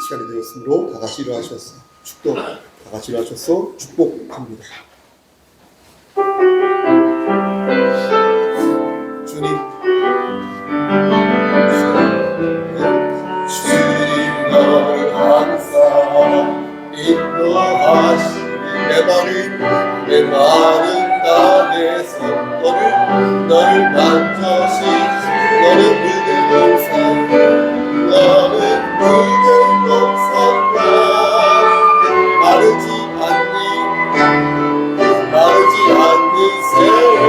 시간이 되었으므로 다 같이 일어나셔서 축도 다 같이 일어나셔서 축복합니다. 주님 너를 항상 인도하시니 내 마른 땅에서 너를 만져시 너는 묻은 동산 너는 묻은 동산과 마르지 않는 새에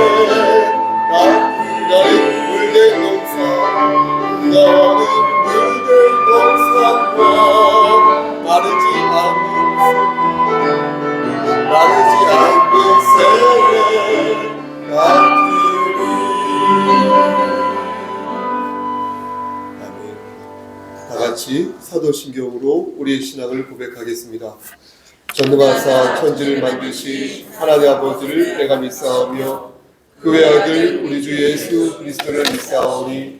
너는 물든 동산 너는 물든 동산과 마르지 않는 새에 같으리. 아멘. 다 같이 사도신경으로 우리의 신앙을 고백하겠습니다. 전능하사 천지를 만드신 하나님 아버지를 내가 믿사오며 그 외아들 우리 주 예수 그리스도를 믿사오니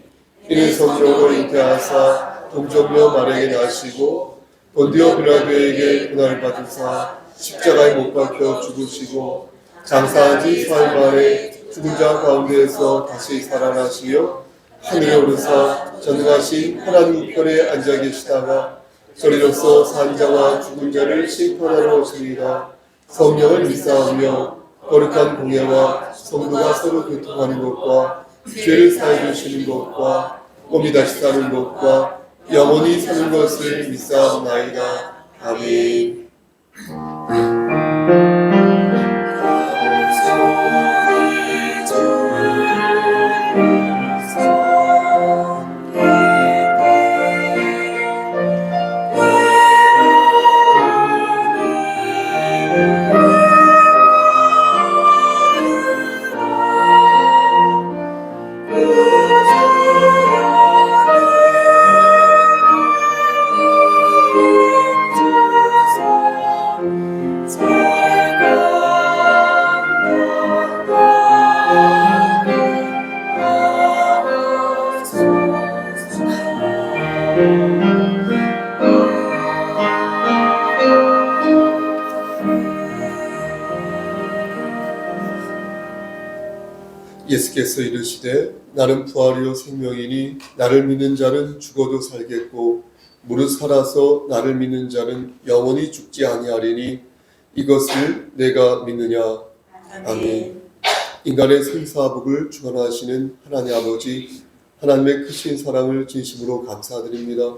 이는 성령으로 잉태하사 동정녀 마리아에게 나시고 본디오 빌라도에게 고난을 받으사 십자가에 못 박혀 죽으시고 장사한 지 사흘 만에 죽은 자 가운데에서 다시 살아나시며 하늘에 오르사 전능하신 하나님 우편에 앉아 계시다가 저리로서 산 자와 죽은 자를 심판하러 오십니다. 성령을 믿사오며 거룩한 공예와 성도가 서로 교통하는 것과 죄를 사해 주시는 것과 몸이 다시 사는 것과 영원히 사는 것을 믿사옵나이다. 아멘. 예수께서 이르시되 나는 부활이요 생명이니 나를 믿는 자는 죽어도 살겠고 무릇 살아서 나를 믿는 자는 영원히 죽지 아니하리니 이것을 내가 믿느냐. 아멘. 인간의 생사복을 주관하시는 하나님 아버지, 하나님의 크신 사랑을 진심으로 감사드립니다.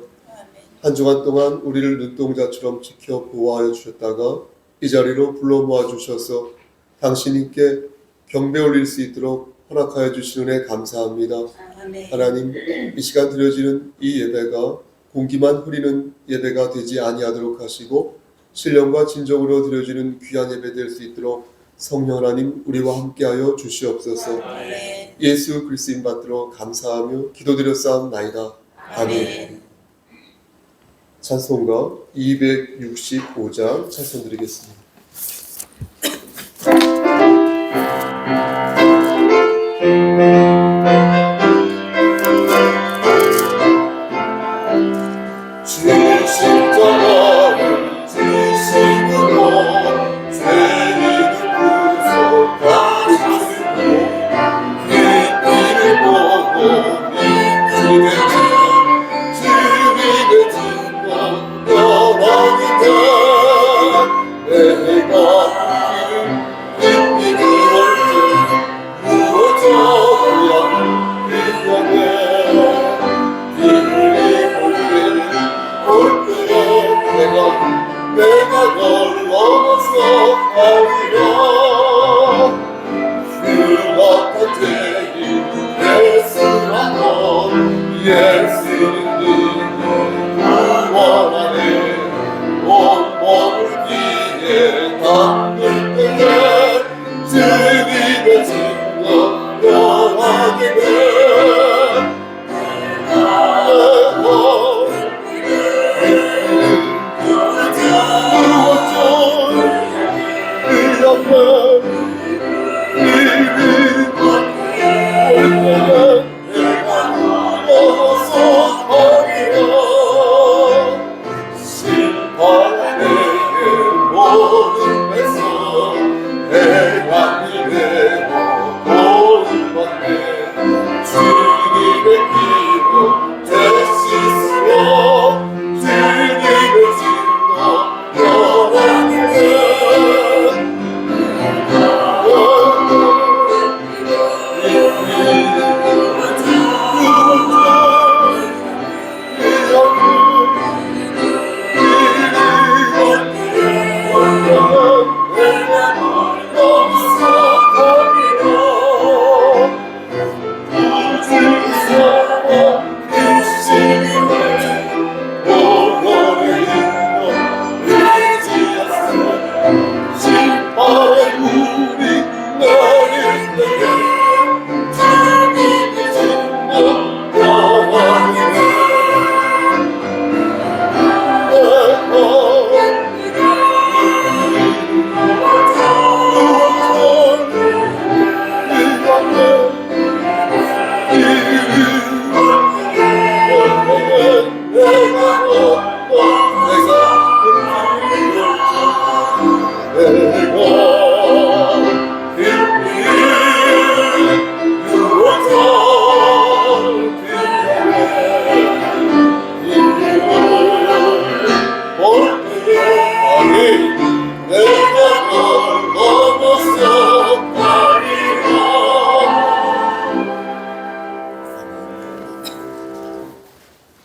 한 주간 동안 우리를 눈동자처럼 지켜 보호하여 주셨다가 이 자리로 불러 모아주셔서 당신님께 경배 올릴 수 있도록 허락하여 주신 은혜 감사합니다. 아멘. 하나님, 이 시간 드려지는 이 예배가 공기만 흐리는 예배가 되지 아니하도록 하시고 신령과 진정으로 드려지는 귀한 예배 될 수 있도록 성령 하나님 우리와 함께하여 주시옵소서. 아멘. 예수 그리스도인 받들어 감사하며 기도드렸사옵나이다. 아멘. 찬송가 265장 찬송 드리겠습니다. 올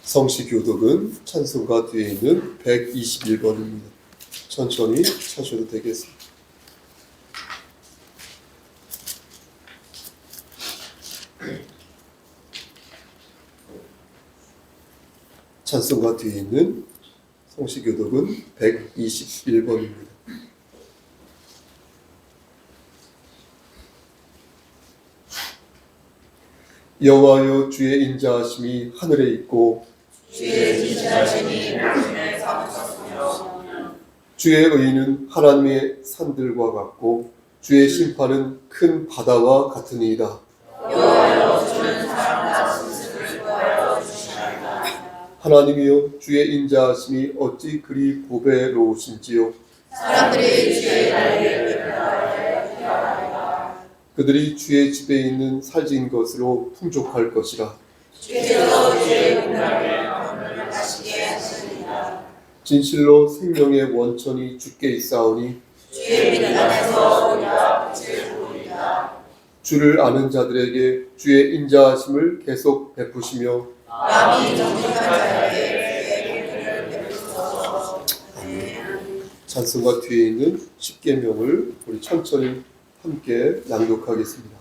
성시교독은 찬송가 뒤에 있는 121번입니다. 천천히 차셔도 되겠습니다. 찬송가 뒤에 있는 성시교독은 121번입니다. 여호와여, 주의 인자하심이 하늘에 있고 주의 지시하심이 모든에 사무쳤으며 주의 의는 하나님의 산들과 같고 주의 심판은 큰 바다와 같으니이다. 여호와여, 주는 사람과 짐승을 구하여 주시나이다. 하나님이여, 주의 인자하심이 어찌 그리 보배로우신지요. 사람들이 주의 날개를 바라에 피하나이다. 그들이 주의 집에 있는 살진 것으로 풍족할 것이라. 주께서 주의 공간을 건널하시게 하시리이다. 진실로 생명의 원천이 주께 있사오니 주의 민간에서 우리가 빛을 보리이다. 주를 아는 자들에게 주의 인자하심을 계속 베푸시며 마음이 정직한 자에게 주의 공의를 베푸소서. 찬송가 뒤에 있는 십계명을 우리 천천히 함께 낭독하겠습니다.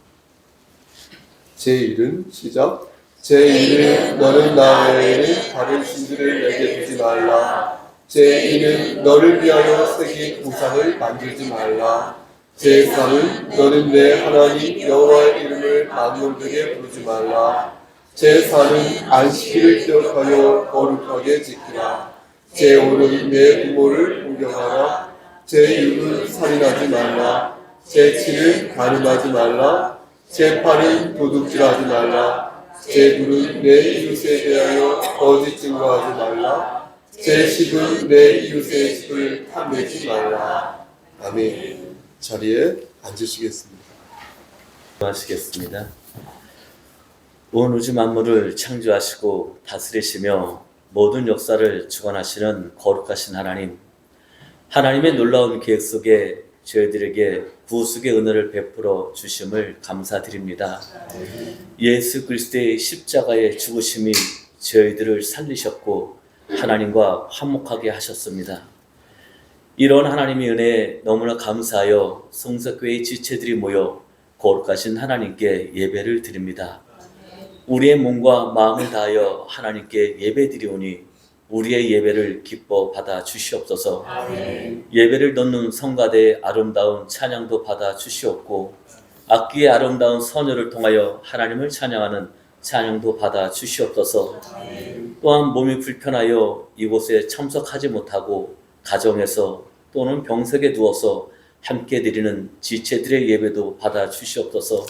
제1은 시작. 제1은 너는 나 외에는 다른 신들을 내게 두지 말라. 제2는 너를 위하여 새긴 우상을 만들지 말라. 제3은 너는 내 하나님 여호와의 이름을 만물되게 부르지 말라. 제4는 안식일을 기억하여 거룩하게 지키라. 제5는 내 부모를 공경하라. 제6은 살인하지 말라. 제7은 간음하지 말라. 제8은 도둑질하지 말라. 제9는 내 이웃에 대하여 거짓 증거하지 말라. 제10은 내 이웃의 집을 탐내지 말라. 아멘. 자리에 앉으시겠습니다. 기도하시겠습니다. 온 우주 만물을 창조하시고 다스리시며 모든 역사를 주관하시는 거룩하신 하나님, 하나님의 놀라운 계획 속에 저희들에게 구속의 은혜를 베풀어 주심을 감사드립니다. 예수 그리스도의 십자가의 죽으심이 저희들을 살리셨고 하나님과 화목하게 하셨습니다. 이런 하나님의 은혜에 너무나 감사하여 성서교회의 지체들이 모여 거룩하신 하나님께 예배를 드립니다. 우리의 몸과 마음을 다하여 하나님께 예배드리오니 우리의 예배를 기뻐 받아 주시옵소서. 예배를 넣는 성가대의 아름다운 찬양도 받아 주시옵고 악기의 아름다운 선율을 통하여 하나님을 찬양하는 찬양도 받아 주시옵소서. 또한 몸이 불편하여 이곳에 참석하지 못하고 가정에서 또는 병석에 누워서 함께 드리는 지체들의 예배도 받아 주시옵소서.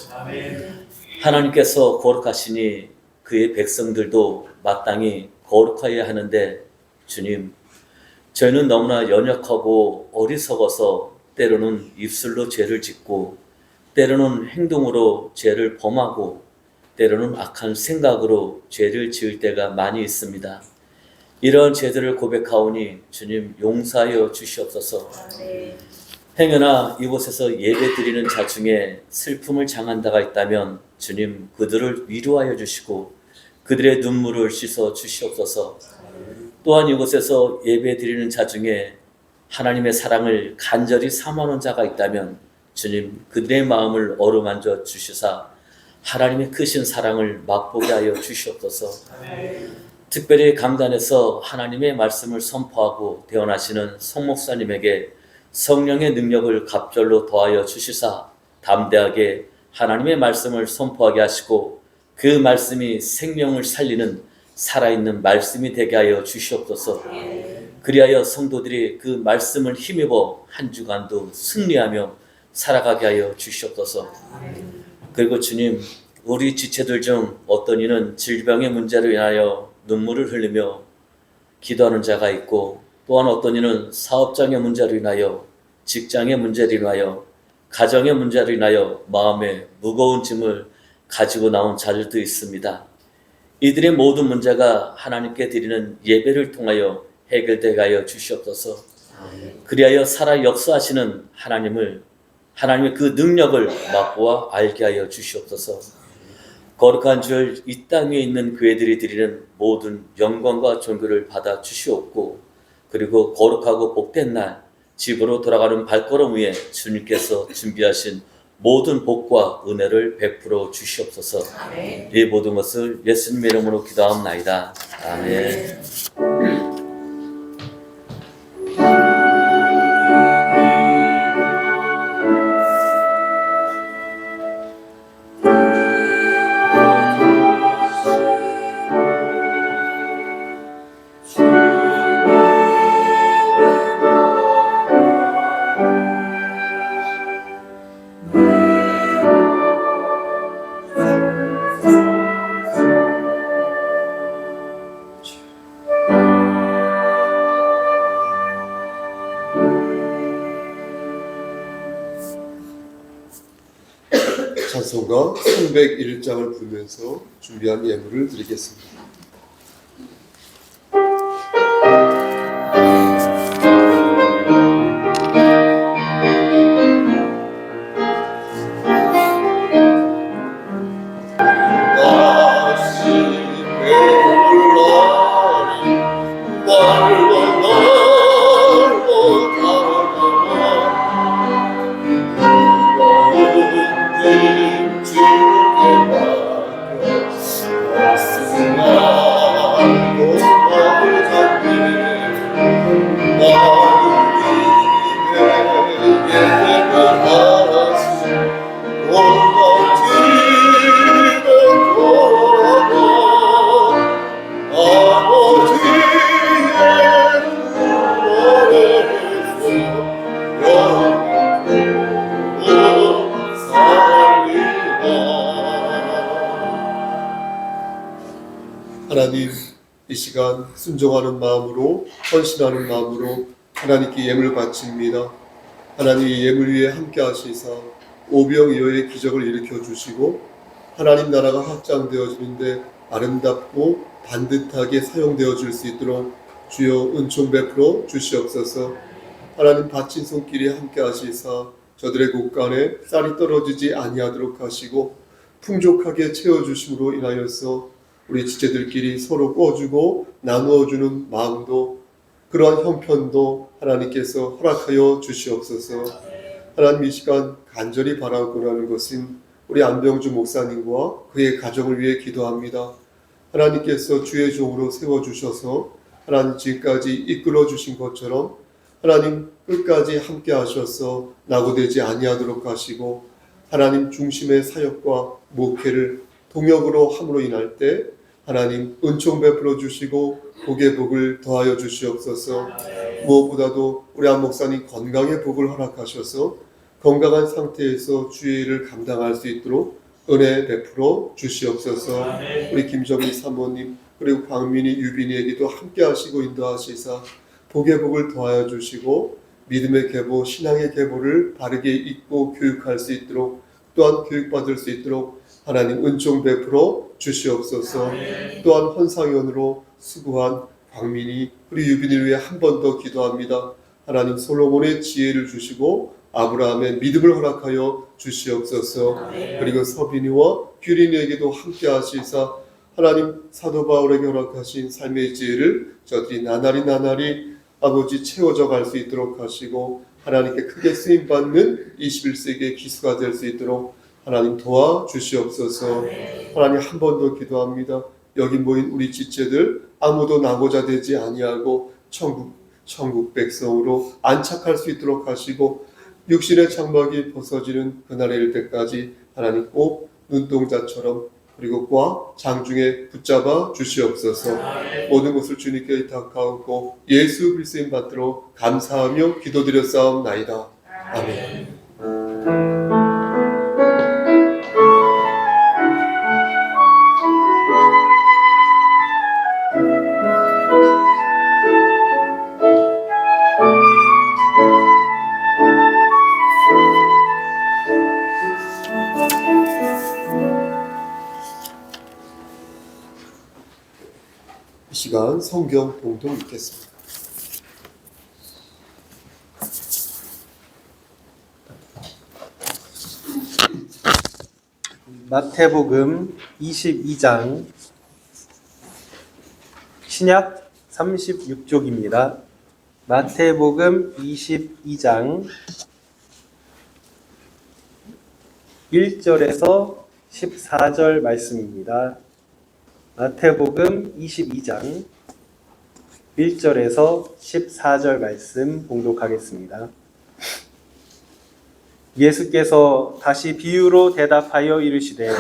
하나님께서 거룩하시니 그의 백성들도 마땅히 거룩하여야 하는데 주님, 저희는 너무나 연약하고 어리석어서 때로는 입술로 죄를 짓고 때로는 행동으로 죄를 범하고 때로는 악한 생각으로 죄를 지을 때가 많이 있습니다. 이런 죄들을 고백하오니 주님 용서하여 주시옵소서. 행여나 이곳에서 예배드리는 자 중에 슬픔을 당한 자가 있다면 주님 그들을 위로하여 주시고 그들의 눈물을 씻어 주시옵소서. 또한 이곳에서 예배드리는 자 중에 하나님의 사랑을 간절히 사모하는 자가 있다면 주님 그들의 마음을 어루만져 주시사 하나님의 크신 사랑을 맛보게 하여 주시옵소서. 특별히 강단에서 하나님의 말씀을 선포하고 대언하시는 송 목사님에게 성령의 능력을 갑절로 더하여 주시사 담대하게 하나님의 말씀을 선포하게 하시고 그 말씀이 생명을 살리는 살아있는 말씀이 되게 하여 주시옵소서. 그리하여 성도들이 그 말씀을 힘입어 한 주간도 승리하며 살아가게 하여 주시옵소서. 그리고 주님, 우리 지체들 중 어떤 이는 질병의 문제로 인하여 눈물을 흘리며 기도하는 자가 있고, 또한 어떤 이는 사업장의 문제로 인하여, 직장의 문제로 인하여, 가정의 문제로 인하여 마음에 무거운 짐을 가지고 나온 자들도 있습니다. 이들의 모든 문제가 하나님께 드리는 예배를 통하여 해결되게 하여 주시옵소서. 그리하여 살아 역사하시는 하나님의 그 능력을 맛보아 알게 하여 주시옵소서. 거룩한 주를 이 땅 위에 있는 그 애들이 드리는 모든 영광과 존귀를 받아 주시옵고, 그리고 거룩하고 복된 날 집으로 돌아가는 발걸음 위에 주님께서 준비하신 모든 복과 은혜를 베풀어 주시옵소서. 이 모든 것을 예수님의 이름으로 기도하옵나이다. 아멘. 찬송가 301장을 부르면서 준비한 예물을 드리겠습니다. 하나님, 이 시간 순종하는 마음으로, 헌신하는 마음으로 하나님께 예물 바칩니다. 하나님, 이 예물 위에 함께 하시사 오병이어의 기적을 일으켜 주시고 하나님 나라가 확장되어지는데 아름답고 반듯하게 사용되어 줄 수 있도록 주여 은총 베풀어 주시옵소서. 하나님, 바친 손길이 함께 하시사 저들의 곳간에 쌀이 떨어지지 아니하도록 하시고 풍족하게 채워주심으로 인하여서 우리 지체들끼리 서로 꿔주고 나누어주는 마음도, 그러한 형편도 하나님께서 허락하여 주시옵소서. 하나님, 이 시간 간절히 바라고 하는 것은 우리 안병주 목사님과 그의 가정을 위해 기도합니다. 하나님께서 주의 종으로 세워주셔서 하나님 지금까지 이끌어 주신 것처럼 하나님 끝까지 함께 하셔서 낙오되지 아니하도록 하시고 하나님 중심의 사역과 목회를 동역으로 함으로 인할 때 하나님 은총 베풀어 주시고 복의 복을 더하여 주시옵소서. 무엇보다도 우리 안 목사님 건강의 복을 허락하셔서 건강한 상태에서 주의 일을 감당할 수 있도록 은혜 베풀어 주시옵소서. 우리 김정희 사모님 그리고 광민이 유빈이에게도 함께 하시고 인도하시사 복의 복을 더하여 주시고 믿음의 계보, 신앙의 계보를 바르게 읽고 교육할 수 있도록, 또한 교육받을 수 있도록 하나님 은총 베풀어 주시옵소서. 또한 헌상연으로 수고한 광민이 우리 유빈이를 위해 한 번 더 기도합니다. 하나님 솔로몬의 지혜를 주시고 아브라함의 믿음을 허락하여 주시옵소서. 그리고 서빈이와 규린에게도 함께 하시사 하나님 사도 바울에게 허락하신 삶의 지혜를 저들이 나날이 아버지 채워져 갈 수 있도록 하시고 하나님께 크게 쓰임받는 21세기의 기수가 될 수 있도록 하나님 도와주시옵소서. 하나님 한 번 더 기도합니다. 여기 모인 우리 지체들 아무도 나고자 되지 아니하고 천국 백성으로 안착할 수 있도록 하시고 육신의 장막이 벗어지는 그날에 이를 때까지 하나님 꼭 눈동자처럼 그리고 꽉 장중에 붙잡아 주시옵소서. 모든 것을 주님께 의탁하고 예수 그리스도인 받들어 감사하며 기도드렸사옵나이다. 아멘. 시간 성경 공동 읽겠습니다. 마태복음 22장 신약 36쪽입니다. 마태복음 22장 1절에서 14절 말씀입니다. 마태복음 22장 1절에서 14절 말씀 봉독하겠습니다. 예수께서 다시 비유로 대답하여 이르시되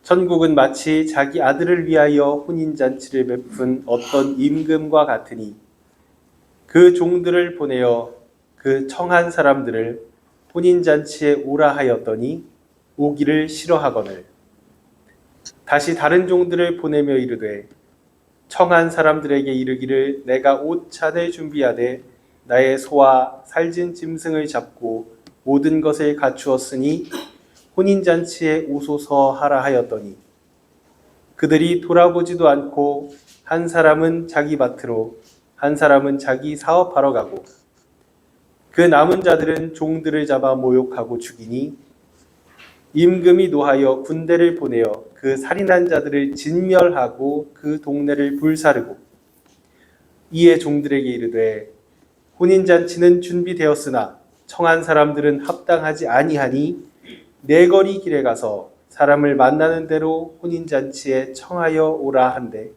천국은 마치 자기 아들을 위하여 혼인잔치를 베푼 어떤 임금과 같으니 그 종들을 보내어 그 청한 사람들을 혼인잔치에 오라 하였더니 오기를 싫어하거늘 다시 다른 종들을 보내며 이르되 청한 사람들에게 이르기를 내가 옷차를 준비하되 나의 소와 살진 짐승을 잡고 모든 것을 갖추었으니 혼인잔치에 오소서 하라 하였더니 그들이 돌아보지도 않고 한 사람은 자기 밭으로 한 사람은 자기 사업하러 가고 그 남은 자들은 종들을 잡아 모욕하고 죽이니 임금이 노하여 군대를 보내어 그 살인한 자들을 진멸하고 그 동네를 불사르고 이에 종들에게 이르되 혼인잔치는 준비되었으나 청한 사람들은 합당하지 아니하니 네거리 길에 가서 사람을 만나는 대로 혼인잔치에 청하여 오라 한대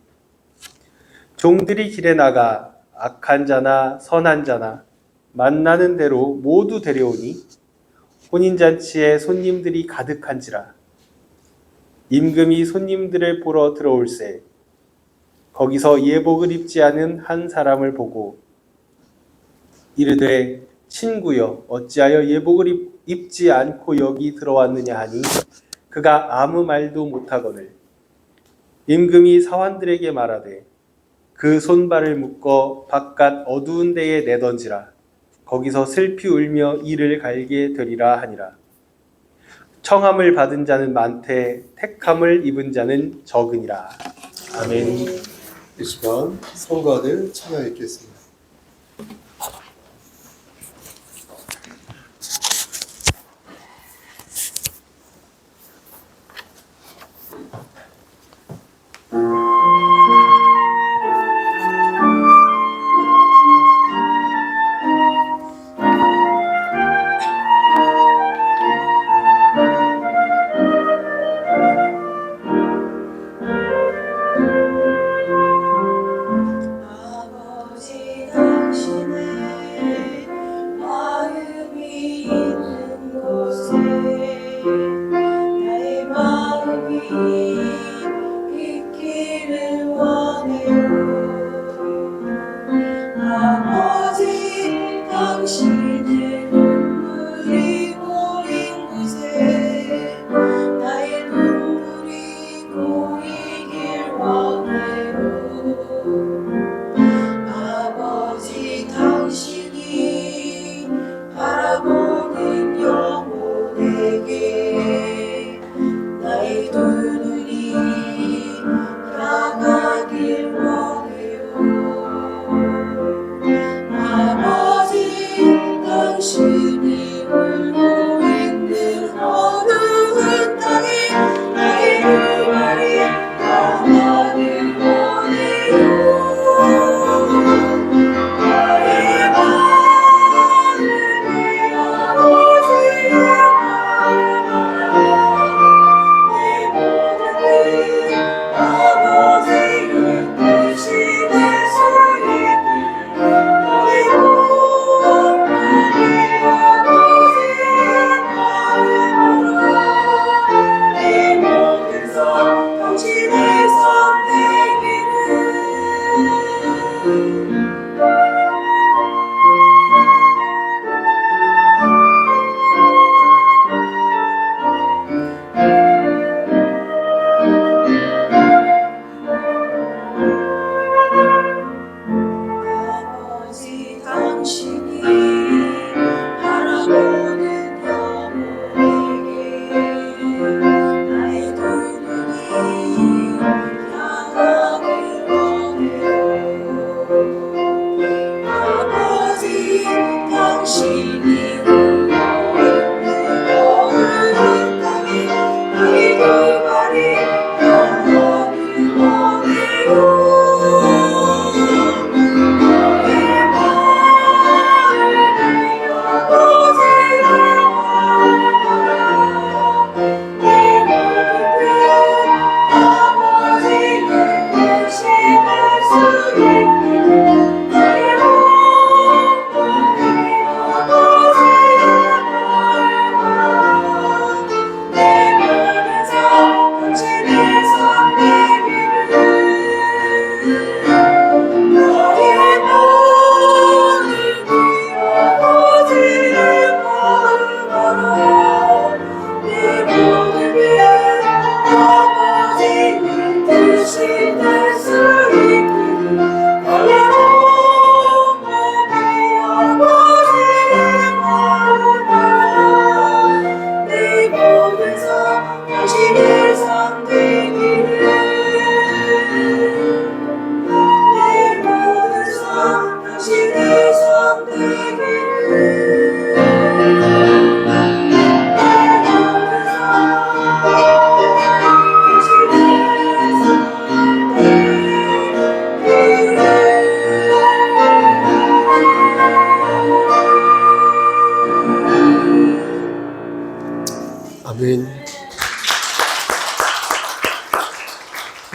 종들이 길에 나가 악한 자나 선한 자나 만나는 대로 모두 데려오니 혼인잔치에 손님들이 가득한지라 임금이 손님들을 보러 들어올세 거기서 예복을 입지 않은 한 사람을 보고 이르되 친구여 어찌하여 예복을 입지 않고 여기 들어왔느냐 하니 그가 아무 말도 못하거늘 임금이 사환들에게 말하되 그 손발을 묶어 바깥 어두운 데에 내던지라 거기서 슬피 울며 이를 갈게 되리라 하니라. 청함을 받은 자는 많되 택함을 입은 자는 적으니라. 아멘. 이 시간 성가대 찬양 읽겠습니다. 아버지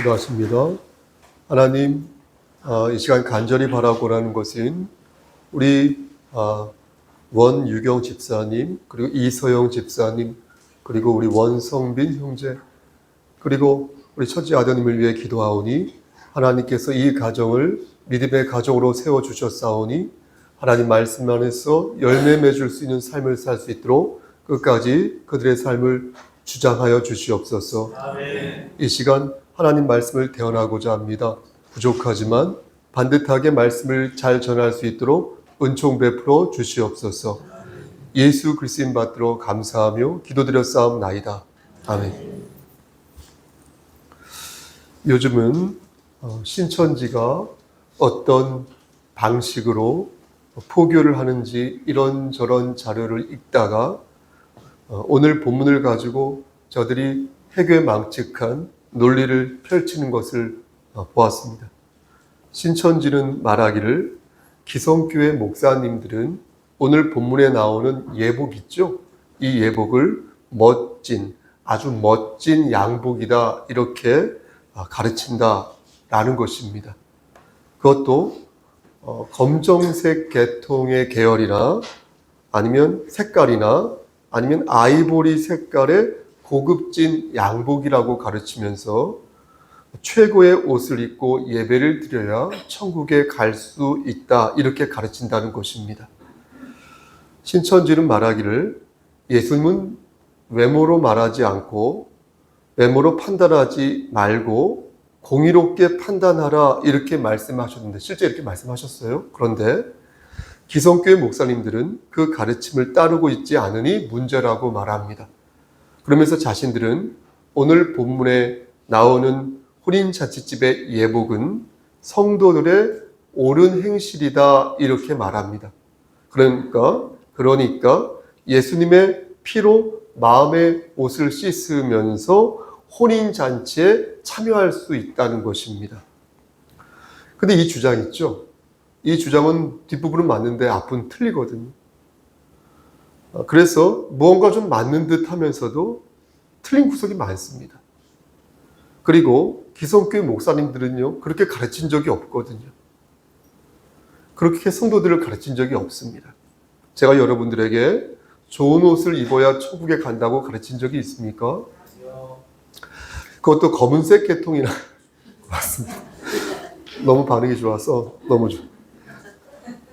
기도하십니다. 하나님, 이 시간 간절히 바라고라는 것은 우리 원유경 집사님, 그리고 이서영 집사님, 그리고 우리 원성빈 형제, 그리고 우리 첫째 아드님을 위해 기도하오니 하나님께서 이 가정을 믿음의 가정으로 세워주셨사오니 하나님 말씀 안에서 열매 맺을 수 있는 삶을 살 수 있도록 끝까지 그들의 삶을 주장하여 주시옵소서. 아멘. 이 시간 하나님 말씀을 대언하고자 합니다. 부족하지만 반듯하게 말씀을 잘 전할 수 있도록 은총 베풀어 주시옵소서. 예수 그리스도인 받들어 감사하며 기도드렸사옵나이다. 아멘. 요즘은 신천지가 어떤 방식으로 포교를 하는지 이런저런 자료를 읽다가 오늘 본문을 가지고 저들이 해괴망측한 논리를 펼치는 것을 보았습니다. 신천지는 말하기를 기성교회 목사님들은 오늘 본문에 나오는 예복 있죠? 이 예복을 멋진, 아주 멋진 양복이다 이렇게 가르친다라는 것입니다. 그것도 검정색 계통의 계열이나 아니면 색깔이나 아니면 아이보리 색깔의 고급진 양복이라고 가르치면서 최고의 옷을 입고 예배를 드려야 천국에 갈 수 있다 이렇게 가르친다는 것입니다. 신천지는 말하기를 예수님은 외모로 말하지 않고 외모로 판단하지 말고 공의롭게 판단하라 이렇게 말씀하셨는데 실제 이렇게 말씀하셨어요. 그런데 기성교회 목사님들은 그 가르침을 따르고 있지 않으니 문제라고 말합니다. 그러면서 자신들은 오늘 본문에 나오는 혼인잔치집의 예복은 성도들의 옳은 행실이다 이렇게 말합니다. 그러니까 예수님의 피로 마음의 옷을 씻으면서 혼인잔치에 참여할 수 있다는 것입니다. 근데 이 주장 있죠? 이 주장은 뒷부분은 맞는데 앞은 틀리거든요. 그래서 무언가 좀 맞는 듯 하면서도 틀린 구석이 많습니다. 그리고 기성교회 목사님들은요, 그렇게 가르친 적이 없거든요. 그렇게 성도들을 가르친 적이 없습니다. 제가 여러분들에게 좋은 옷을 입어야 천국에 간다고 가르친 적이 있습니까? 그것도 검은색 계통이나 맞습니다. 너무 반응이 좋아서 너무 좋아요.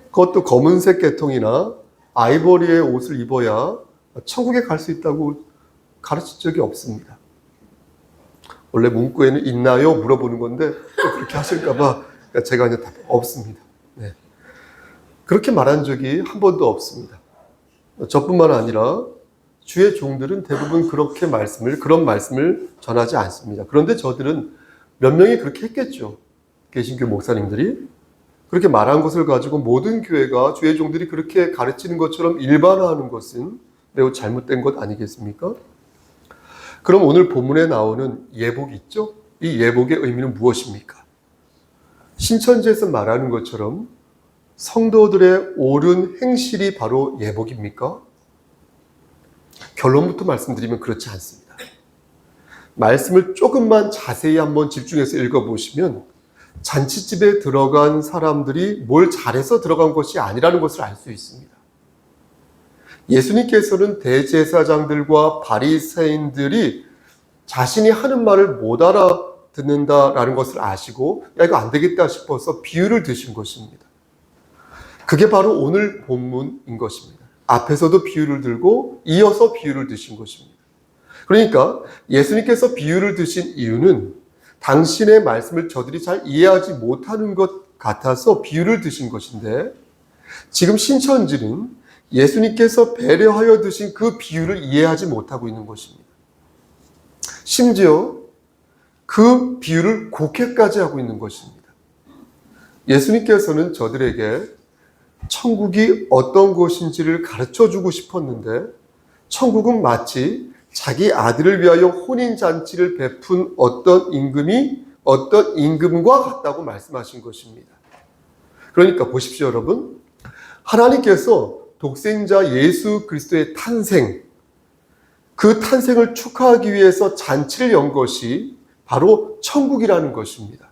그것도 검은색 계통이나 아이보리의 옷을 입어야 천국에 갈 수 있다고 가르친 적이 없습니다. 원래 문구에는 있나요? 물어보는 건데 또 그렇게 하실까봐 제가 이제 답 없습니다. 네. 그렇게 말한 적이 한 번도 없습니다. 저뿐만 아니라 주의 종들은 대부분 그런 말씀을 전하지 않습니다. 그런데 저들은 몇 명이 그렇게 했겠죠. 개신교 목사님들이 그렇게 말한 것을 가지고 모든 교회가 주의 종들이 그렇게 가르치는 것처럼 일반화하는 것은 매우 잘못된 것 아니겠습니까? 그럼 오늘 본문에 나오는 예복 있죠? 이 예복의 의미는 무엇입니까? 신천지에서 말하는 것처럼 성도들의 옳은 행실이 바로 예복입니까? 결론부터 말씀드리면 그렇지 않습니다. 말씀을 조금만 자세히 한번 집중해서 읽어보시면 잔치집에 들어간 사람들이 뭘 잘해서 들어간 것이 아니라는 것을 알 수 있습니다. 예수님께서는 대제사장들과 바리새인들이 자신이 하는 말을 못 알아듣는다라는 것을 아시고 야 이거 안 되겠다 싶어서 비유를 드신 것입니다. 그게 바로 오늘 본문인 것입니다. 앞에서도 비유를 들고 이어서 비유를 드신 것입니다. 그러니까 예수님께서 비유를 드신 이유는 당신의 말씀을 저들이 잘 이해하지 못하는 것 같아서 비유를 드신 것인데 지금 신천지는 예수님께서 배려하여 드신 그 비유를 이해하지 못하고 있는 것입니다. 심지어 그 비유를 곡해까지 하고 있는 것입니다. 예수님께서는 저들에게 천국이 어떤 곳인지를 가르쳐주고 싶었는데 천국은 마치 자기 아들을 위하여 혼인잔치를 베푼 어떤 임금과 같다고 말씀하신 것입니다. 그러니까 보십시오 여러분. 하나님께서 독생자 예수 그리스도의 탄생, 그 탄생을 축하하기 위해서 잔치를 연 것이 바로 천국이라는 것입니다.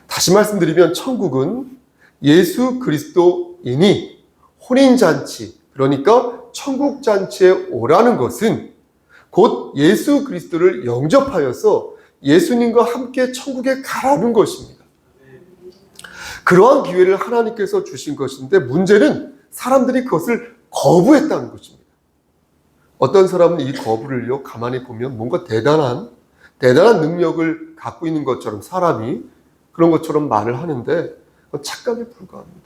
다시 말씀드리면 천국은 예수 그리스도인이 혼인잔치, 그러니까 천국잔치에 오라는 것은 곧 예수 그리스도를 영접하여서 예수님과 함께 천국에 가라는 것입니다. 그러한 기회를 하나님께서 주신 것인데 문제는 사람들이 그것을 거부했다는 것입니다. 어떤 사람은 이 거부를요, 가만히 보면 뭔가 대단한 능력을 갖고 있는 것처럼 사람이 그런 것처럼 말을 하는데 착각에 불과합니다.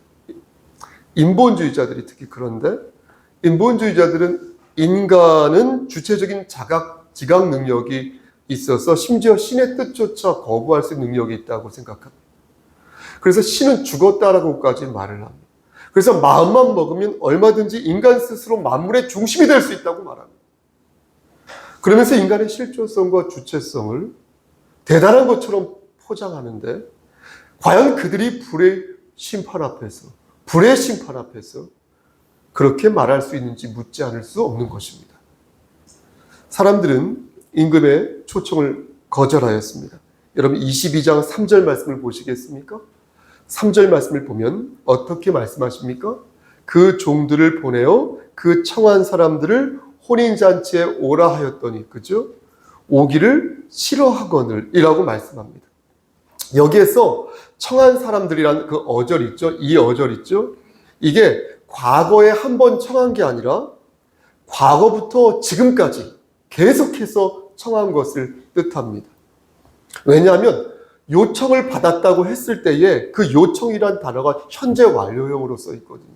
인본주의자들이 특히 그런데 인본주의자들은 인간은 주체적인 지각 능력이 있어서 심지어 신의 뜻조차 거부할 수 있는 능력이 있다고 생각합니다. 그래서 신은 죽었다라고까지 말을 합니다. 그래서 마음만 먹으면 얼마든지 인간 스스로 만물의 중심이 될 수 있다고 말합니다. 그러면서 인간의 실존성과 주체성을 대단한 것처럼 포장하는데 과연 그들이 불의 심판 앞에서 그렇게 말할 수 있는지 묻지 않을 수 없는 것입니다. 사람들은 임금의 초청을 거절하였습니다. 여러분 22장 3절 말씀을 보시겠습니까? 3절 말씀을 보면 어떻게 말씀하십니까? 그 종들을 보내어 그 청한 사람들을 혼인잔치에 오라 하였더니, 그죠? 오기를 싫어하거늘 이라고 말씀합니다. 여기에서 청한 사람들이라는 그 어절 있죠? 이 어절 있죠? 이게 과거에 한 번 청한 게 아니라 과거부터 지금까지 계속해서 청한 것을 뜻합니다. 왜냐하면 요청을 받았다고 했을 때에 그 요청이란 단어가 현재 완료형으로 써 있거든요.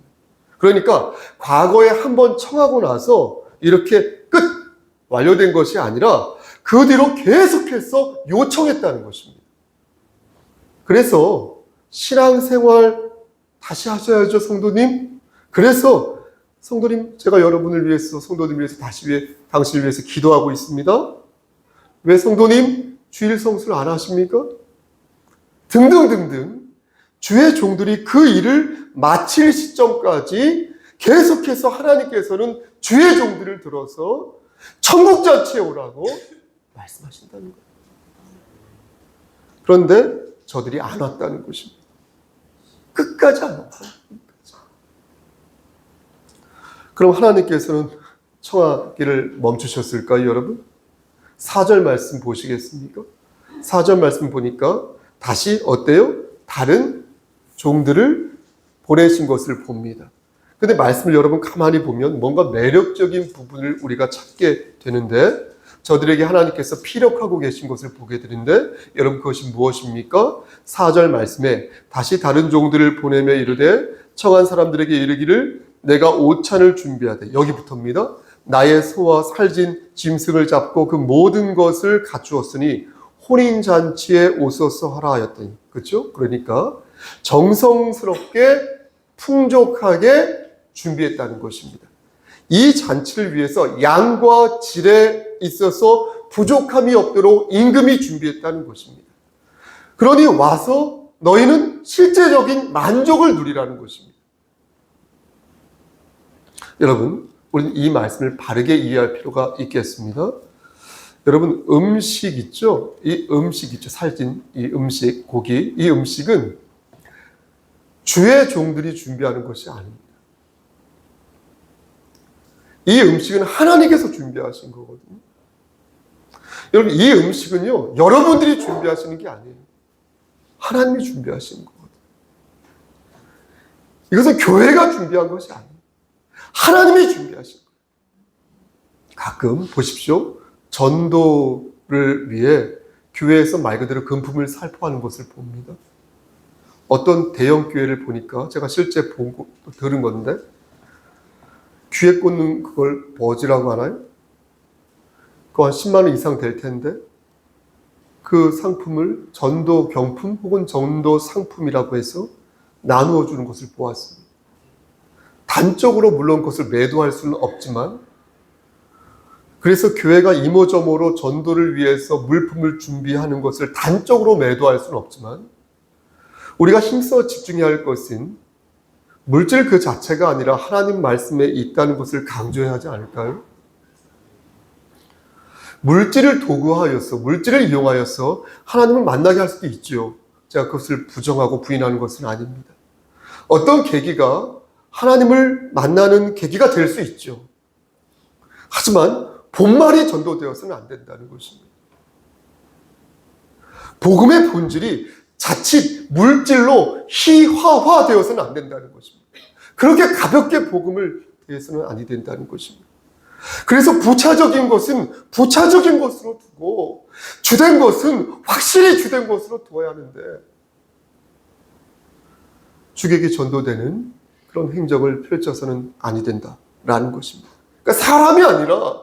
그러니까 과거에 한 번 청하고 나서 이렇게 끝! 완료된 것이 아니라 그 뒤로 계속해서 요청했다는 것입니다. 그래서 신앙생활 다시 하셔야죠, 성도님. 그래서 성도님, 제가 여러분을 위해서, 성도님 위해서 당신을 위해서 기도하고 있습니다. 왜 성도님 주일 성수를 안 하십니까? 등등등등 주의 종들이 그 일을 마칠 시점까지 계속해서 하나님께서는 주의 종들을 들어서 천국잔치에 오라고 말씀하신다는 거예요. 그런데 저들이 안 왔다는 것입니다. 끝까지 안 왔다는 거예요. 그럼 하나님께서는 청하기를 멈추셨을까요, 여러분? 4절 말씀 보시겠습니까? 4절 말씀 보니까 다시 어때요? 다른 종들을 보내신 것을 봅니다. 근데 말씀을 여러분 가만히 보면 뭔가 매력적인 부분을 우리가 찾게 되는데 저들에게 하나님께서 피력하고 계신 것을 보게 되는데 여러분 그것이 무엇입니까? 4절 말씀에 다시 다른 종들을 보내며 이르되 청한 사람들에게 이르기를 내가 오찬을 준비하되, 여기부터입니다. 나의 소와 살진 짐승을 잡고 그 모든 것을 갖추었으니 혼인잔치에 오소서 하라 하였더니, 그렇죠? 그러니까 정성스럽게 풍족하게 준비했다는 것입니다. 이 잔치를 위해서 양과 질에 있어서 부족함이 없도록 임금이 준비했다는 것입니다. 그러니 와서 너희는 실제적인 만족을 누리라는 것입니다. 여러분, 우리는 이 말씀을 바르게 이해할 필요가 있겠습니다. 여러분, 음식 있죠? 이 음식 있죠? 살찐 이 음식, 고기, 이 음식은 주의 종들이 준비하는 것이 아닙니다. 이 음식은 하나님께서 준비하신 거거든요. 여러분, 이 음식은요, 여러분들이 준비하시는 게 아니에요. 하나님이 준비하시는 거거든요. 이것은 교회가 준비한 것이 아니에요. 하나님이 준비하신 거예요. 가끔 보십시오. 전도를 위해 교회에서 말 그대로 금품을 살포하는 것을 봅니다. 어떤 대형 교회를 보니까 제가 실제 보고 들은 건데 귀에 꽂는 그걸 버즈라고 하나요? 그거 한 10만 원 이상 될 텐데 그 상품을 전도 경품 혹은 전도 상품이라고 해서 나누어 주는 것을 보았습니다. 단적으로 물론 그것을 매도할 수는 없지만 그래서 교회가 이모저모로 전도를 위해서 물품을 준비하는 것을 단적으로 매도할 수는 없지만 우리가 힘써 집중해야 할 것은 물질 그 자체가 아니라 하나님 말씀에 있다는 것을 강조해야 하지 않을까요? 물질을 도구하여서, 물질을 이용하여서 하나님을 만나게 할 수도 있죠. 제가 그것을 부정하고 부인하는 것은 아닙니다. 어떤 계기가 하나님을 만나는 계기가 될 수 있죠. 하지만 본말이 전도되어서는 안 된다는 것입니다. 복음의 본질이 자칫 물질로 희화화되어서는 안 된다는 것입니다. 그렇게 가볍게 복음을 대해서는 아니 된다는 것입니다. 그래서 부차적인 것은 부차적인 것으로 두고 주된 것은 확실히 주된 것으로 두어야 하는데 주객이 전도되는 그런 행적을 펼쳐서는 아니 된다라는 것입니다. 그러니까 사람이 아니라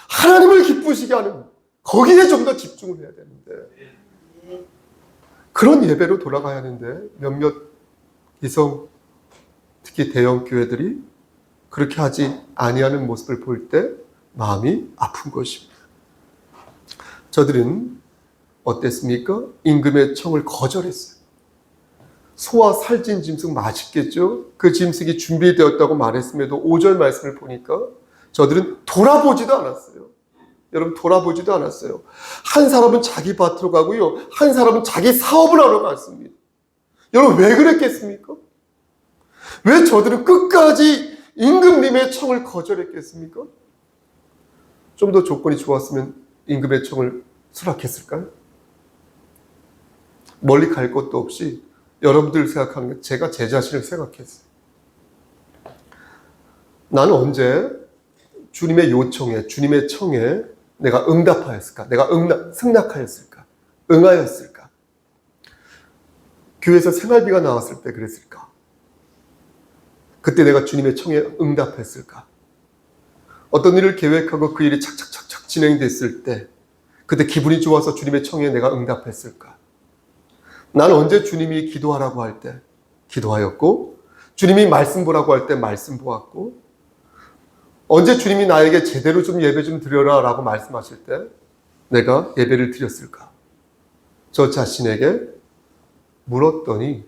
하나님을 기쁘시게 하는 거기에 좀 더 집중을 해야 되는데 그런 예배로 돌아가야 하는데 몇몇 이성 특히 대형 교회들이 그렇게 하지 아니하는 모습을 볼 때 마음이 아픈 것입니다. 저들은 어땠습니까? 임금의 청을 거절했어요. 소와 살찐 짐승 맛있겠죠? 그 짐승이 준비되었다고 말했음에도 5절 말씀을 보니까 저들은 돌아보지도 않았어요. 여러분 돌아보지도 않았어요. 한 사람은 자기 밭으로 가고요. 한 사람은 자기 사업을 하러 갔습니다. 여러분 왜 그랬겠습니까? 왜 저들은 끝까지 임금님의 청을 거절했겠습니까? 좀 더 조건이 좋았으면 임금의 청을 수락했을까요? 멀리 갈 것도 없이 여러분들 생각하는 게 제가 제 자신을 생각했어요. 나는 언제 주님의 요청에, 주님의 청에 내가 응답하였을까? 내가 승낙하였을까? 응하였을까? 교회에서 생활비가 나왔을 때 그랬을까? 그때 내가 주님의 청에 응답했을까? 어떤 일을 계획하고 그 일이 착착착착 진행됐을 때 그때 기분이 좋아서 주님의 청에 내가 응답했을까? 나는 언제 주님이 기도하라고 할 때 기도하였고 주님이 말씀 보라고 할 때 말씀 보았고 언제 주님이 나에게 제대로 좀 예배 좀 드려라 라고 말씀하실 때 내가 예배를 드렸을까? 저 자신에게 물었더니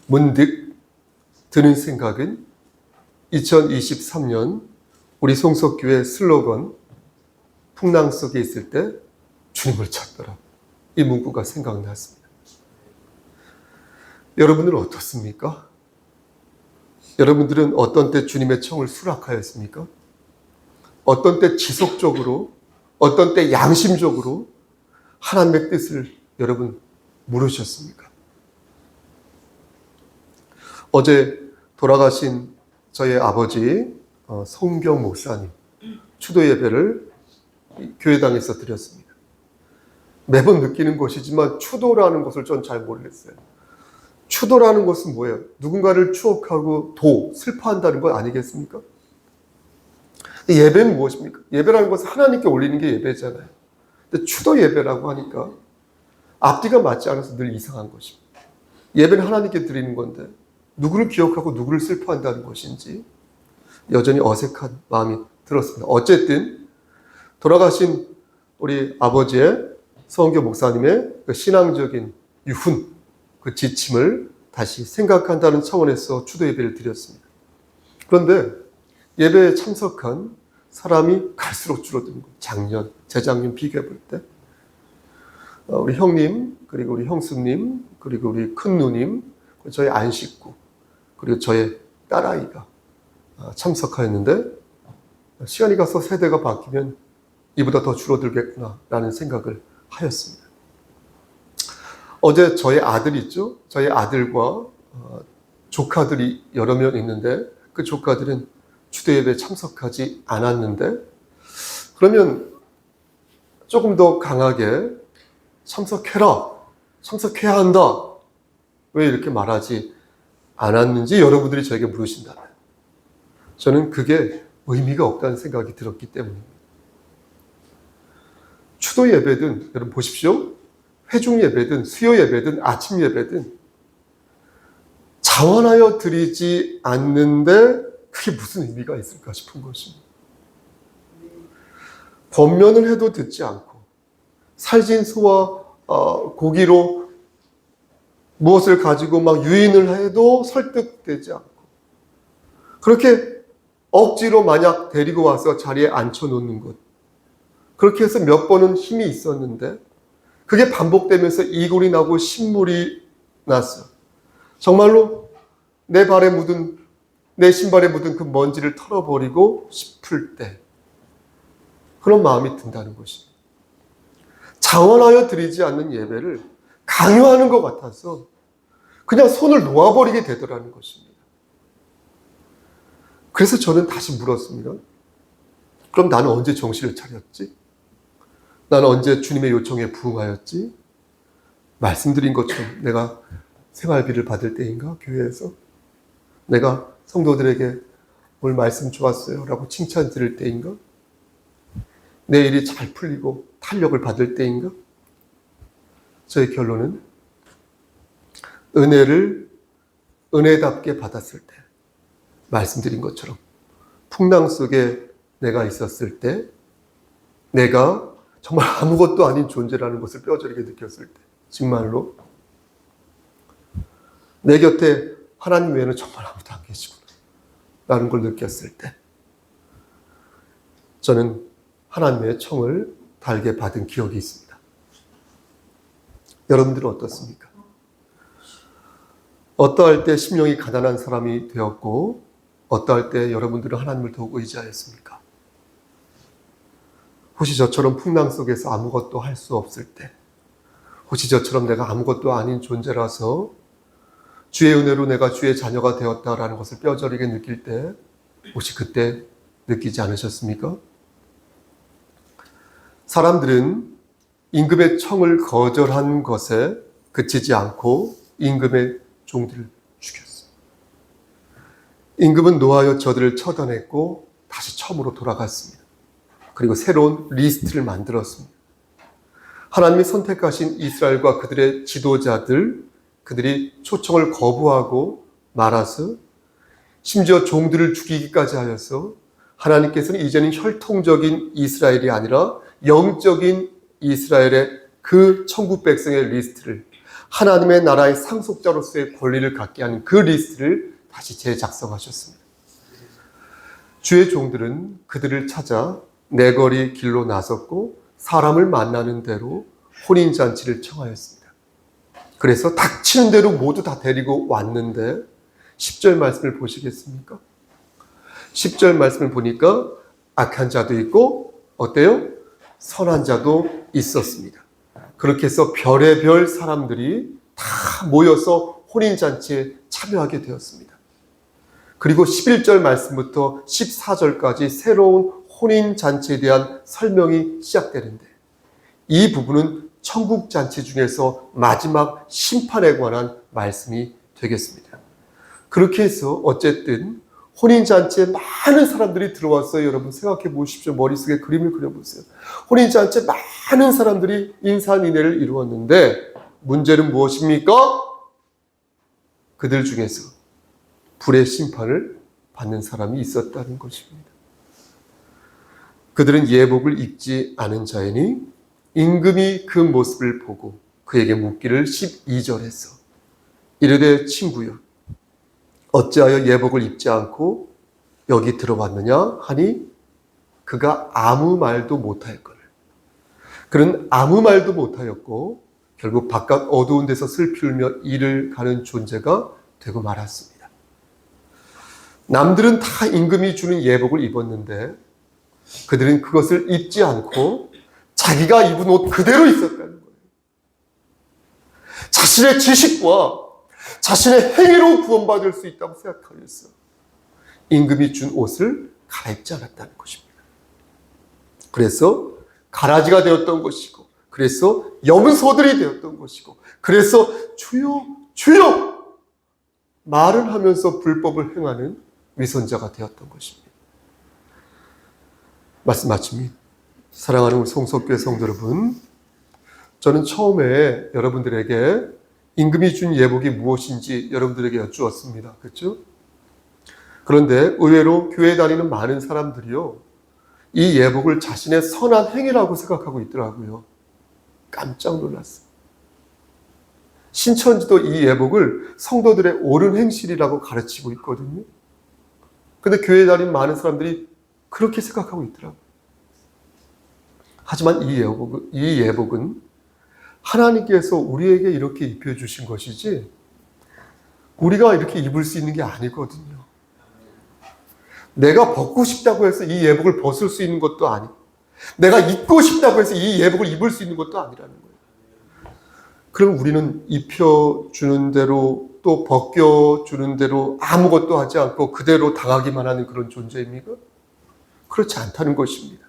문득 드는 생각은 2023년 우리 송석교회 슬로건 풍랑 속에 있을 때 주님을 찾더라. 이 문구가 생각났습니다. 여러분들은 어떻습니까? 여러분들은 어떤 때 주님의 청을 수락하였습니까? 어떤 때 지속적으로, 어떤 때 양심적으로 하나님의 뜻을 여러분 물으셨습니까? 어제 돌아가신 저의 아버지 송경 목사님 추도 예배를 교회당에서 드렸습니다. 매번 느끼는 것이지만 추도라는 것을 전 잘 모르겠어요. 추도라는 것은 뭐예요? 누군가를 추억하고 슬퍼한다는 것 아니겠습니까? 예배는 무엇입니까? 예배라는 것은 하나님께 올리는 게 예배잖아요. 근데 추도 예배라고 하니까 앞뒤가 맞지 않아서 늘 이상한 것입니다. 예배는 하나님께 드리는 건데 누구를 기억하고 누구를 슬퍼한다는 것인지 여전히 어색한 마음이 들었습니다. 어쨌든 돌아가신 우리 아버지의 서은교 목사님의 그 신앙적인 유훈, 그 지침을 다시 생각한다는 차원에서 추도 예배를 드렸습니다. 그런데 예배에 참석한 사람이 갈수록 줄어드는 거예요. 작년, 재작년 비교해 볼 때 우리 형님, 그리고 우리 형수님, 그리고 우리 큰 누님, 저희 안식구, 그리고 저의 딸아이가 참석하였는데 시간이 가서 세대가 바뀌면 이보다 더 줄어들겠구나 라는 생각을 하였습니다. 어제 저의 아들 있죠? 저의 아들과 조카들이 여러 명 있는데 그 조카들은 추도예배에 참석하지 않았는데 그러면 조금 더 강하게 참석해라, 참석해야 한다 왜 이렇게 말하지 않았는지 여러분들이 저에게 물으신다면 저는 그게 의미가 없다는 생각이 들었기 때문입니다. 추도 예배든 여러분 보십시오. 회중 예배든 수요 예배든 아침 예배든 자원하여 드리지 않는데 그게 무슨 의미가 있을까 싶은 것입니다. 권면을 해도 듣지 않고 살진 소와 고기로 무엇을 가지고 막 유인을 해도 설득되지 않고 그렇게 억지로 만약 데리고 와서 자리에 앉혀놓는 것 그렇게 해서 몇 번은 힘이 있었는데 그게 반복되면서 이골이 나고 신물이 났어. 정말로 내 발에 묻은, 내 신발에 묻은 그 먼지를 털어버리고 싶을 때 그런 마음이 든다는 것입니다. 자원하여 드리지 않는 예배를 강요하는 것 같아서 그냥 손을 놓아버리게 되더라는 것입니다. 그래서 저는 다시 물었습니다. 그럼 나는 언제 정신을 차렸지? 나는 언제 주님의 요청에 부응하였지? 말씀드린 것처럼 내가 생활비를 받을 때인가? 교회에서? 내가 성도들에게 오늘 말씀 좋았어요 라고 칭찬 드릴 때인가? 내 일이 잘 풀리고 탄력을 받을 때인가? 저의 결론은 은혜를 은혜답게 받았을 때, 말씀드린 것처럼 풍랑 속에 내가 있었을 때, 내가 정말 아무것도 아닌 존재라는 것을 뼈저리게 느꼈을 때, 정말로 내 곁에 하나님 외에는 정말 아무도 안 계시구나 라는 걸 느꼈을 때 저는 하나님의 청을 달게 받은 기억이 있습니다. 여러분들은 어떻습니까? 어떠할 때 심령이 가난한 사람이 되었고 어떠할 때 여러분들은 하나님을 더욱 의지하였습니까? 혹시 저처럼 풍랑 속에서 아무것도 할 수 없을 때, 혹시 저처럼 내가 아무것도 아닌 존재라서 주의 은혜로 내가 주의 자녀가 되었다라는 것을 뼈저리게 느낄 때 혹시 그때 느끼지 않으셨습니까? 사람들은 임금의 청을 거절한 것에 그치지 않고 임금의 종들을 죽였어요. 임금은 노하여 저들을 처단했고 다시 처음으로 돌아갔습니다. 그리고 새로운 리스트를 만들었습니다. 하나님이 선택하신 이스라엘과 그들의 지도자들, 그들이 초청을 거부하고 말아서 심지어 종들을 죽이기까지 하여서 하나님께서는 이제는 혈통적인 이스라엘이 아니라 영적인 이스라엘의 그 천국 백성의 리스트를, 하나님의 나라의 상속자로서의 권리를 갖게 하는 그 리스트를 다시 재작성하셨습니다. 주의 종들은 그들을 찾아 내거리 길로 나섰고 사람을 만나는 대로 혼인잔치를 청하였습니다. 그래서 닥치는 대로 모두 다 데리고 왔는데 10절 말씀을 보시겠습니까? 10절 말씀을 보니까 악한 자도 있고 어때요? 선한 자도 있었습니다. 그렇게 해서 별의별 사람들이 다 모여서 혼인잔치에 참여하게 되었습니다. 그리고 11절 말씀부터 14절까지 새로운 혼인잔치에 대한 설명이 시작되는데 이 부분은 천국잔치 중에서 마지막 심판에 관한 말씀이 되겠습니다. 그렇게 해서 어쨌든 혼인잔치에 많은 사람들이 들어왔어요. 여러분 생각해 보십시오. 머릿속에 그림을 그려보세요. 혼인잔치에 많은 사람들이 인산인해를 이루었는데 문제는 무엇입니까? 그들 중에서 불의 심판을 받는 사람이 있었다는 것입니다. 그들은 예복을 입지 않은 자이니 임금이 그 모습을 보고 그에게 묻기를 12절에서 이르되 친구여 어찌하여 예복을 입지 않고 여기 들어왔느냐 하니 그가 아무 말도 못하였거늘. 그는 아무 말도 못하였고 결국 바깥 어두운 데서 슬피 울며 일을 가는 존재가 되고 말았습니다. 남들은 다 임금이 주는 예복을 입었는데 그들은 그것을 입지 않고 자기가 입은 옷 그대로 있었다는 거예요. 자신의 지식과 자신의 행위로 구원받을 수 있다고 생각하였어. 임금이 준 옷을 갈아입지 않았다는 것입니다. 그래서 가라지가 되었던 것이고, 그래서 염소들이 되었던 것이고, 그래서 주여 주여 말을 하면서 불법을 행하는 위선자가 되었던 것입니다. 말씀 마칩니다. 사랑하는 우리 송석교회 성도 여러분, 저는 처음에 여러분들에게 임금이 준 예복이 무엇인지 여러분들에게 여쭈었습니다. 그렇죠? 그런데 의외로 교회 다니는 많은 사람들이요, 이 예복을 자신의 선한 행위라고 생각하고 있더라고요. 깜짝 놀랐어요. 신천지도 이 예복을 성도들의 옳은 행실이라고 가르치고 있거든요. 그런데 교회 다니는 많은 사람들이 그렇게 생각하고 있더라고요. 하지만 이 예복은 하나님께서 우리에게 이렇게 입혀주신 것이지 우리가 이렇게 입을 수 있는 게 아니거든요. 내가 벗고 싶다고 해서 이 예복을 벗을 수 있는 것도 아니고 내가 입고 싶다고 해서 이 예복을 입을 수 있는 것도 아니라는 거예요. 그럼 우리는 입혀주는 대로 또 벗겨주는 대로 아무것도 하지 않고 그대로 당하기만 하는 그런 존재입니까? 그렇지 않다는 것입니다.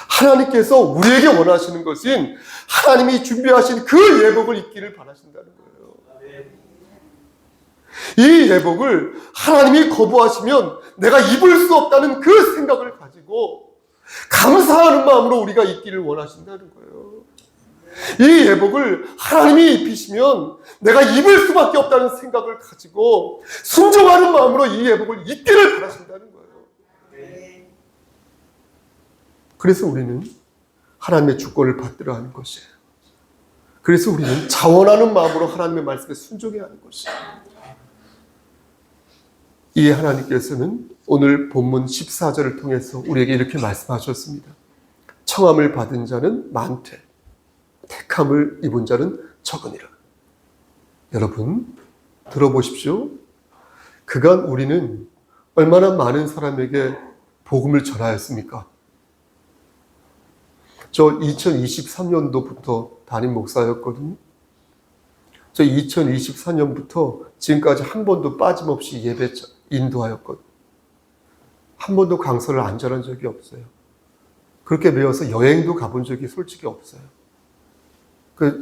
하나님께서 우리에게 원하시는 것은 하나님이 준비하신 그 예복을 입기를 바라신다는 거예요. 이 예복을 하나님이 거부하시면 내가 입을 수 없다는 그 생각을 가지고 감사하는 마음으로 우리가 입기를 원하신다는 거예요. 이 예복을 하나님이 입히시면 내가 입을 수밖에 없다는 생각을 가지고 순종하는 마음으로 이 예복을 입기를 바라신다는 거예요. 그래서 우리는 하나님의 주권을 받들어 하는 것이에요. 그래서 우리는 자원하는 마음으로 하나님의 말씀에 순종해야 하는 것이에요. 이 하나님께서는 오늘 본문 14절을 통해서 우리에게 이렇게 말씀하셨습니다. 청함을 받은 자는 많되 택함을 입은 자는 적으니라. 여러분 들어보십시오. 그간 우리는 얼마나 많은 사람에게 복음을 전하였습니까? 저 2023년도부터 담임 목사였거든요. 저 2024년부터 지금까지 한 번도 빠짐없이 예배 인도하였거든요. 한 번도 강설을 안 전한 적이 없어요. 그렇게 배워서 여행도 가본 적이 솔직히 없어요.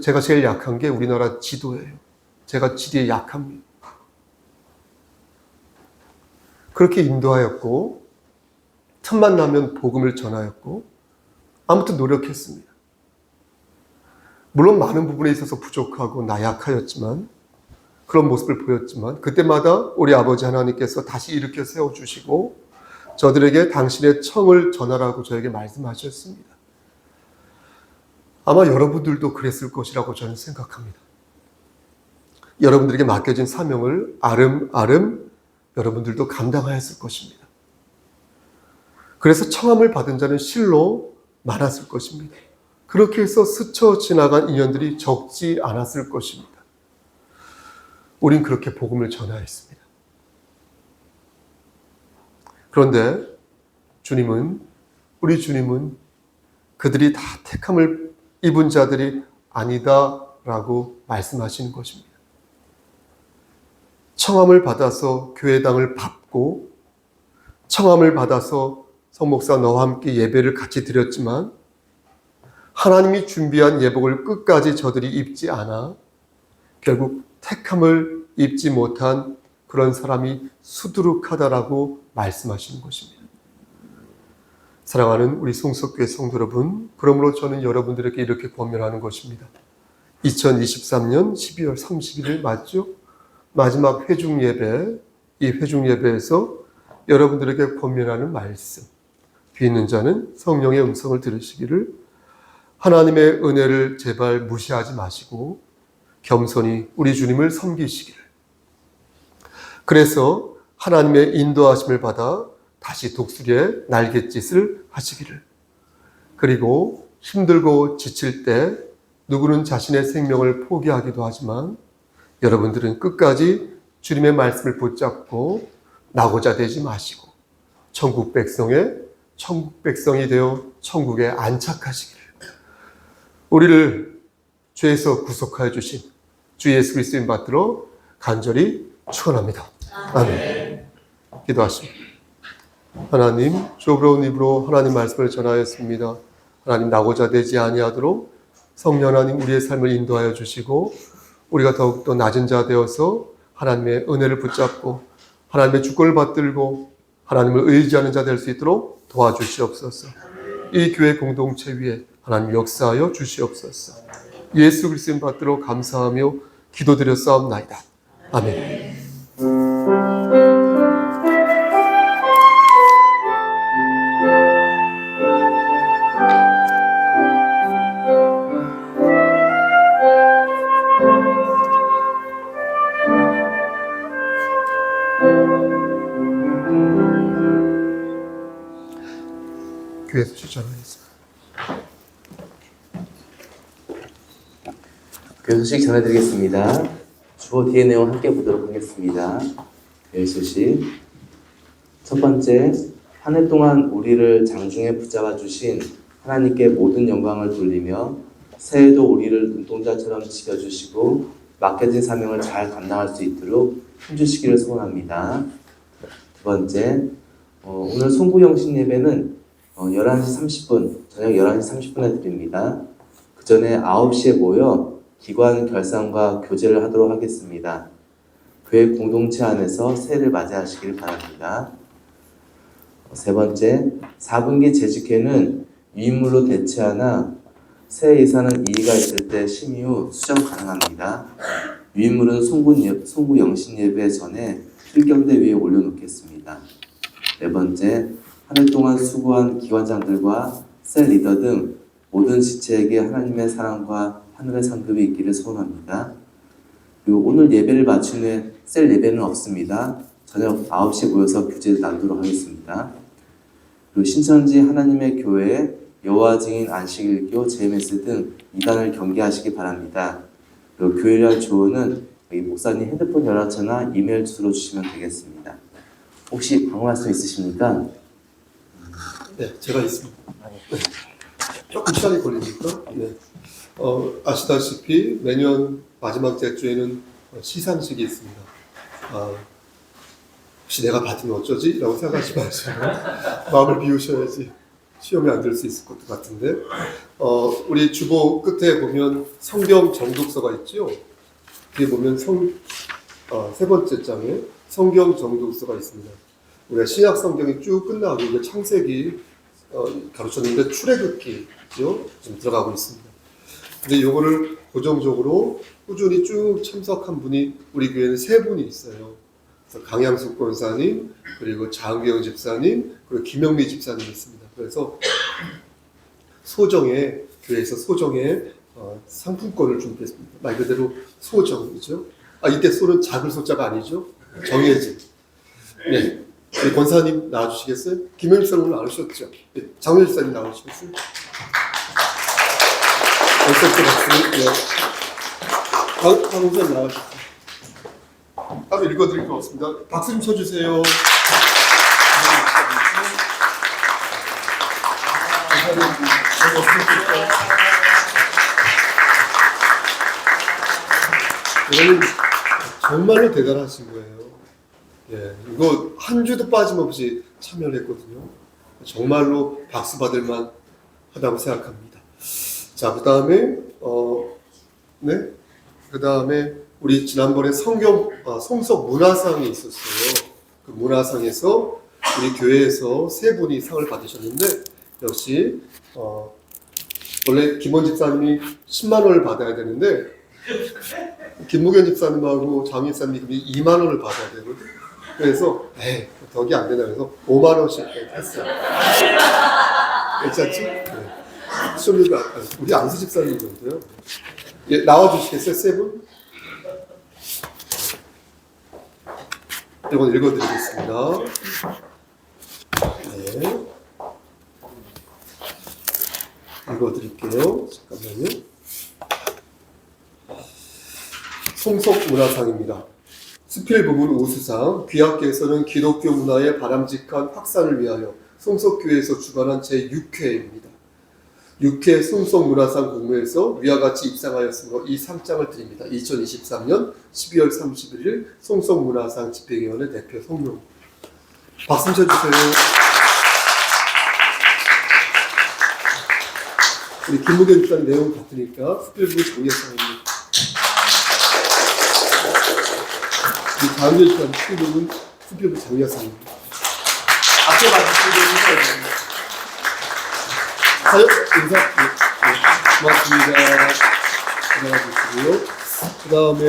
제가 제일 약한 게 우리나라 지도예요. 제가 지리에 약합니다. 그렇게 인도하였고 틈만 나면 복음을 전하였고 아무튼 노력했습니다. 물론 많은 부분에 있어서 부족하고 나약하였지만 그런 모습을 보였지만 그때마다 우리 아버지 하나님께서 다시 일으켜 세워주시고 저들에게 당신의 청을 전하라고 저에게 말씀하셨습니다. 아마 여러분들도 그랬을 것이라고 저는 생각합니다. 여러분들에게 맡겨진 사명을 아름아름 여러분들도 감당하였을 것입니다. 그래서 청함을 받은 자는 실로 많았을 것입니다. 그렇게 해서 스쳐 지나간 인연들이 적지 않았을 것입니다. 우린 그렇게 복음을 전하였습니다. 그런데 우리 주님은 그들이 다 택함을 입은 자들이 아니다라고 말씀하시는 것입니다. 청함을 받아서 교회당을 밟고 청함을 받아서 성목사 너와 함께 예배를 같이 드렸지만 하나님이 준비한 예복을 끝까지 저들이 입지 않아 결국 택함을 입지 못한 그런 사람이 수두룩하다라고 말씀하시는 것입니다. 사랑하는 우리 송석교회 성도 여러분, 그러므로 저는 여러분들에게 이렇게 권면하는 것입니다. 2023년 12월 31일 맞죠? 마지막 회중 예배, 이 회중 예배에서 여러분들에게 권면하는 말씀, 귀 있는 자는 성령의 음성을 들으시기를 하나님의 은혜를 제발 무시하지 마시고 겸손히 우리 주님을 섬기시기를, 그래서 하나님의 인도하심을 받아 다시 독수리의 날갯짓을 하시기를, 그리고 힘들고 지칠 때 누구는 자신의 생명을 포기하기도 하지만 여러분들은 끝까지 주님의 말씀을 붙잡고 나고자 되지 마시고 천국 백성이 되어 천국에 안착하시기를 우리를 죄에서 구속하여 주신 주 예수 그리스도인 받들어 간절히 축원합니다. 아멘. 기도하십니다. 하나님, 좁은 입으로 하나님 말씀을 전하였습니다. 하나님, 나고자 되지 아니하도록 성령 하나님 우리의 삶을 인도하여 주시고 우리가 더욱더 낮은 자 되어서 하나님의 은혜를 붙잡고 하나님의 주권을 받들고 하나님을 의지하는 자 될 수 있도록 도와주시옵소서. 이 교회 공동체 위에 하나님 역사하여 주시옵소서. 예수 그리스도인 받들어 감사하며 기도드렸사옵나이다. 아멘. 교회에서 시작하겠습니다. 소식 전해드리겠습니다. 주보 뒤의 내용 함께 보도록 하겠습니다. 별 소식. 첫 번째, 한 해 동안 우리를 장중에 붙잡아 주신 하나님께 모든 영광을 돌리며 새해도 우리를 눈동자처럼 지켜주시고 맡겨진 사명을 잘 감당할 수 있도록 힘주시기를 소원합니다. 두 번째, 오늘 송구영신 예배는 11시 30분, 저녁 11시 30분에 드립니다. 그 전에 9시에 모여 기관 결산과 교제를 하도록 하겠습니다. 교회 공동체 안에서 새해를 맞이하시길 바랍니다. 세 번째, 4분기 재직회는 유인물로 대체하나 새해 예산은 이의가 있을 때 심의 후 수정 가능합니다. 유인물은 송구 영신 예배 전에 필경대 위에 올려놓겠습니다. 네 번째, 한 해 동안 수고한 기관장들과 셀 리더 등 모든 지체에게 하나님의 사랑과 하늘의 상급이 있기를 소원합니다. 그리고 오늘 예배를 마친 후에 셀 예배는 없습니다. 저녁 9시에 모여서 교제를 나누도록 하겠습니다. 그리고 신천지 하나님의 교회, 여호와 증인 안식일교, JMS 등 이단을 경계하시기 바랍니다. 그리고 교회에 대한 조언은 여기 목사님 핸드폰 연락처나 이메일 주소로 주시면 되겠습니다. 혹시 방어 말씀 있으십니까? 네, 제가 있습니다. 네. 조금 시간이 걸리니까. 네. 아시다시피 매년 마지막 주에는 시상식이 있습니다. 혹시 내가 받으면 어쩌지? 라고 생각하지 마시고 마음을 비우셔야지 시험에 안 들 수 있을 것 같은데, 우리 주보 끝에 보면 성경 정독서가 있죠. 뒤에 보면 세 번째 장에 성경 정독서가 있습니다. 우리가 신약 성경이 쭉 끝나고 이제 창세기 가르쳤는데 출애굽기죠, 좀 들어가고 있습니다. 근데 이거를 고정적으로 꾸준히 쭉 참석한 분이 우리 교회는 세 분이 있어요. 그래서 강양숙 권사님, 그리고 장규영 집사님, 그리고 김영미 집사님이 있습니다. 그래서 소정에, 교회에서 소정에 상품권을 준비했습니다. 말 그대로 소정이죠. 이때 소는 작을 소자가 아니죠. 정해진. 네. 우리 권사님 나와주시겠어요? 김영미 집사님 오늘 나오셨죠? 네. 장규영 집사님 나와주시겠어요? 벌써부터 박수. 네. 강 목사님 나와주셨어요. 따로 읽어드릴 거 없습니다. 박수 좀 쳐주세요. 여러분 정말로 대단하신 거예요. 예, 이거 한 주도 빠짐없이 참여를 했거든요. 정말로 박수 받을만 하다고 생각합니다. 자, 그 다음에 네, 그 다음에 우리 지난번에 성석 문화상이 있었어요. 그 문화상에서 우리 교회에서 세 분이 상을 받으셨는데, 역시 원래 김원 집사님이 10만 원을 받아야 되는데 김무견 집사님하고 장 집사님이 2만 원을 받아야 되거든. 그래서 덕이 안 되나 해서 5만 원씩 했어요. 괜찮지? 네. 우리 안수 집사님 정도요. 예, 나와주시겠어요, 세 분? 이건 읽어드리겠습니다. 네. 읽어드릴게요. 잠깐만요. 송석문화상입니다. 수필부문 우수상, 귀하께서는 기독교 문화의 바람직한 확산을 위하여 송석교회에서 주관한 제6회입니다. 6회 송석문화상 공모에서 위와 같이 입상하였으므로 이 상장을 드립니다. 2023년 12월 31일 송석문화상 집행위원회 대표 송룡. 박수 쳐주세요. 우리 김무견 집사님 내용 같으니까 수필부 장려상입니다. 우리 장려 집사님 수필부 장려상입니다. 앞에 봐주시고 사역 인사. 네, 고맙습니다. 들어가주시고요. 그 다음에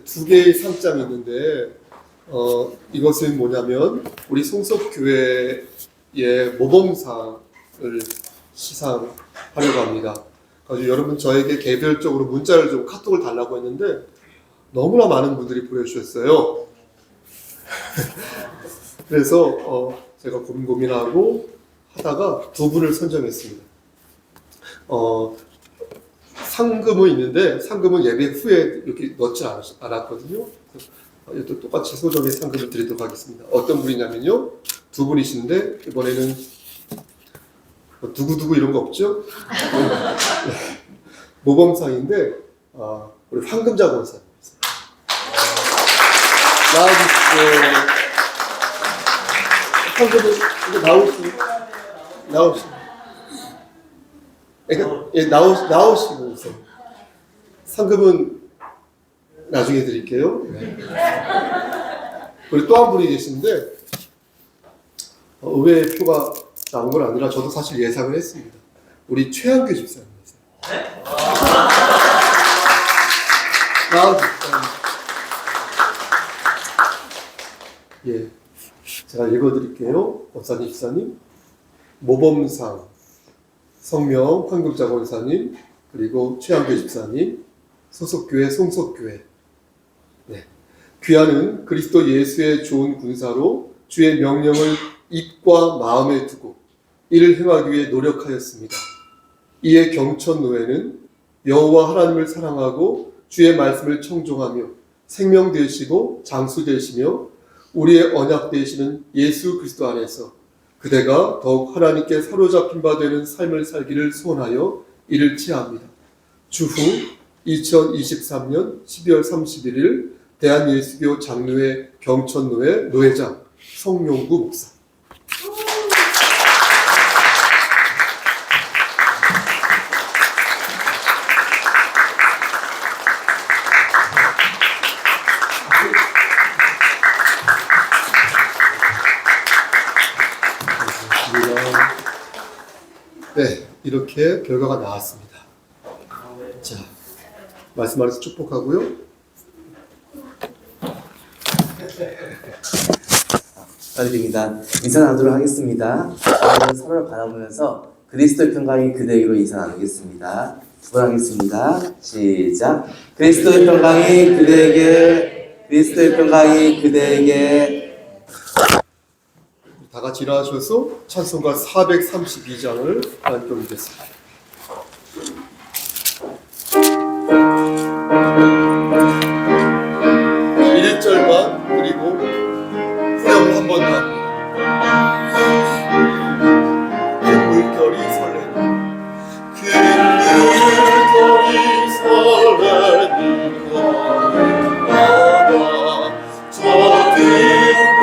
두 개의 상장이 있는데, 이것은 뭐냐면 우리 송석교회의 모범상을 시상하려고 합니다. 그래서 여러분 저에게 개별적으로 문자를 좀 카톡을 달라고 했는데 너무나 많은 분들이 보내주셨어요. 그래서 제가 고민하고 하다가 두 분을 선정했습니다. 상금은 있는데 상금은 예배 후에 이렇게 넣지 않았거든요. 이것도 똑같이 소정의 상금을 드리도록 하겠습니다. 어떤 분이냐면요, 두 분이신데 이번에는 두구두구 이런 거 없죠? 모범상인데 우리 황금자 권사님 나와주시죠. 황금은 이거 나오시고 나오시고 우선 상금은 나중에 드릴게요. 네. 그리고 또 한 분이 계신데 의외의 표가 나온 건 아니라 저도 사실 예상을 했습니다. 우리 최한규 집사님이세요. 예, 제가 읽어드릴게요. 권사님, 집사님, 모범상, 성명 황금자 권사님, 그리고 최한규 집사님, 소속교회 송속교회. 네. 귀하는 그리스도 예수의 좋은 군사로 주의 명령을 입과 마음에 두고 이를 행하기 위해 노력하였습니다. 이에 경천노회는 여호와 하나님을 사랑하고 주의 말씀을 청종하며 생명 되시고 장수 되시며 우리의 언약 되시는 예수 그리스도 안에서 그대가 더욱 하나님께 사로잡힌 바 되는 삶을 살기를 소원하여 이를 취합니다. 주후 2023년 12월 31일 대한예수교 장로회 경천노회 노회장 성용구 목사. 네, 이렇게 결과가 나왔습니다. 자, 말씀 안에서 축복하고요. 축하드립니다. 인사 나누도록 하겠습니다. 저희는 서로를 바라보면서 그리스도의 평강이 그대에게로 인사 나누겠습니다. 두 번 하겠습니다. 시작. 그리스도의 평강이 그대에게, 그리스도의 평강이 그대에게. 다 같이 일어나셔서 찬송가 432장을 하나님께 올리겠습니다. 일절만 그리고 후렴을 한 번 더 합니다. 큰 물결이 설레는 바다 저 든든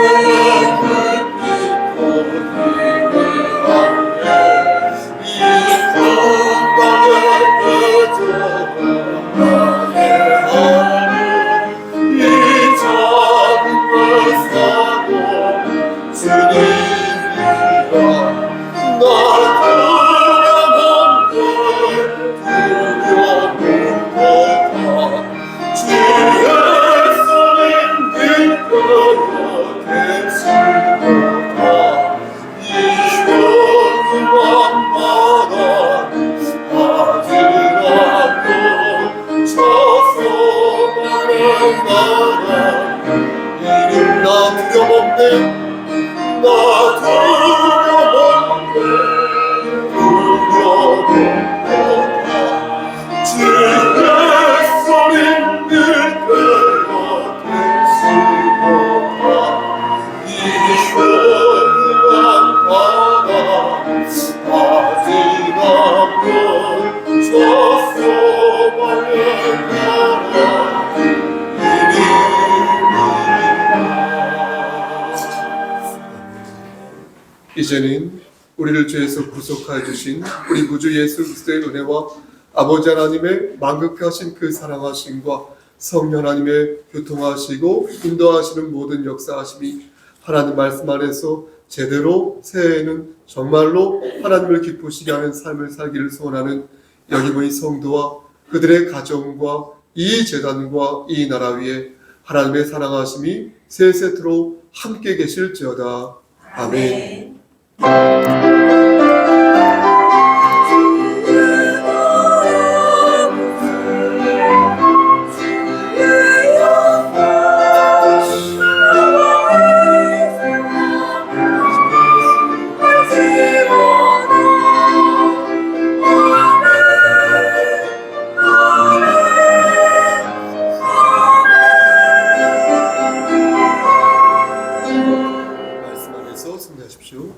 이제는 우리를 죄에서 구속하여 주신 우리 구주 예수 그리스도의 은혜와 아버지 하나님의 만극하신 그 사랑하심과 성령 하나님의 교통하시고 인도하시는 모든 역사하심이 하나님 말씀 안에서 제대로 새해에는 정말로 하나님을 기쁘시게 하는 삶을 살기를 소원하는 여기 모인 성도와 그들의 가정과 이 재단과 이 나라 위에 하나님의 사랑하심이 세세토록 함께 계실지어다. 아멘. 주십시오.